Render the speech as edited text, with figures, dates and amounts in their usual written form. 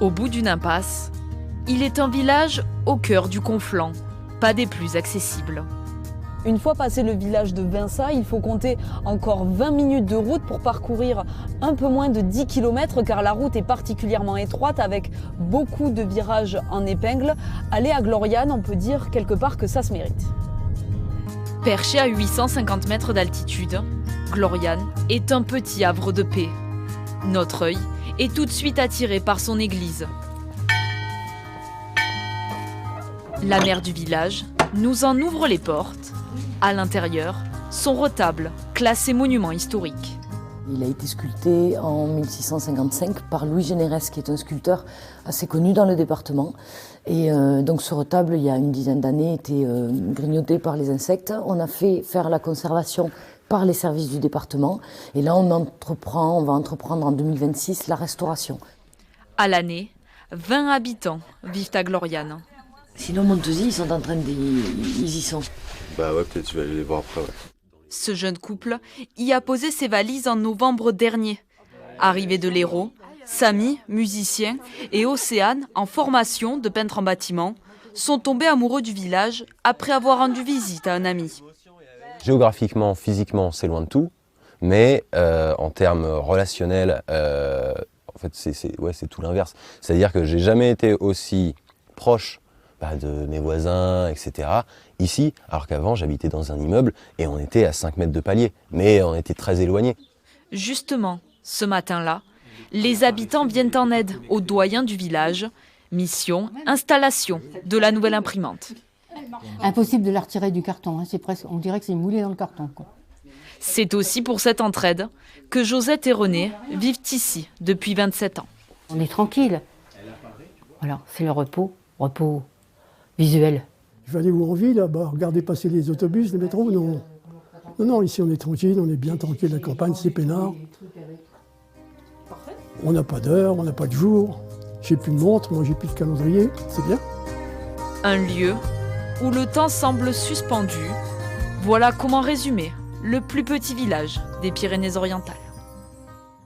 Au bout d'une impasse, il est un village au cœur du Conflent, pas des plus accessibles. Une fois passé le village de Vinça, il faut compter encore 20 minutes de route pour parcourir un peu moins de 10 km car la route est particulièrement étroite avec beaucoup de virages en épingle. Aller à Gloriane, on peut dire quelque part que ça se mérite. Perché à 850 mètres d'altitude, Gloriane est un petit havre de paix. Notre œil est tout de suite attiré par son église. La mère du village nous en ouvre les portes. À l'intérieur, son retable, classé monument historique. Il a été sculpté en 1655 par Louis Générès, qui est un sculpteur assez connu dans le département. Et donc ce retable, il y a une dizaine d'années, était grignoté par les insectes. On a fait faire la conservation par les services du département. Et là, on va entreprendre en 2026 la restauration. À l'année, 20 habitants vivent à Gloriane. Sinon, Montesy, ils y sont. Bah ouais, peut-être je vais aller les voir après, ouais. Ce jeune couple y a posé ses valises en novembre dernier. Arrivés de l'Hérault, Samy, musicien, et Océane, en formation de peintre en bâtiment, sont tombés amoureux du village après avoir rendu visite à un ami. Géographiquement, physiquement, c'est loin de tout, mais en termes relationnels, en fait, c'est tout l'inverse. C'est-à-dire que j'ai jamais été aussi proche de mes voisins, etc. ici, alors qu'avant j'habitais dans un immeuble et on était à 5 mètres de palier, mais on était très éloignés. Justement, ce matin-là, les habitants viennent en aide au doyen du village. Mission, installation de la nouvelle imprimante. Impossible de la retirer du carton, hein. C'est presque, on dirait que c'est moulé dans le carton, quoi. C'est aussi pour cette entraide que Josette et René vivent ici depuis 27 ans. On est tranquille. Voilà, c'est le repos visuel. Je vais aller où on vit là-bas, regarder passer les autobus, les métros, non. Non, ici on est tranquille, on est bien tranquille, la campagne, c'est peinard. On n'a pas d'heure, on n'a pas de jour. J'ai plus de montre, moi j'ai plus de calendrier, c'est bien. Un lieu où le temps semble suspendu. Voilà comment résumer le plus petit village des Pyrénées-Orientales.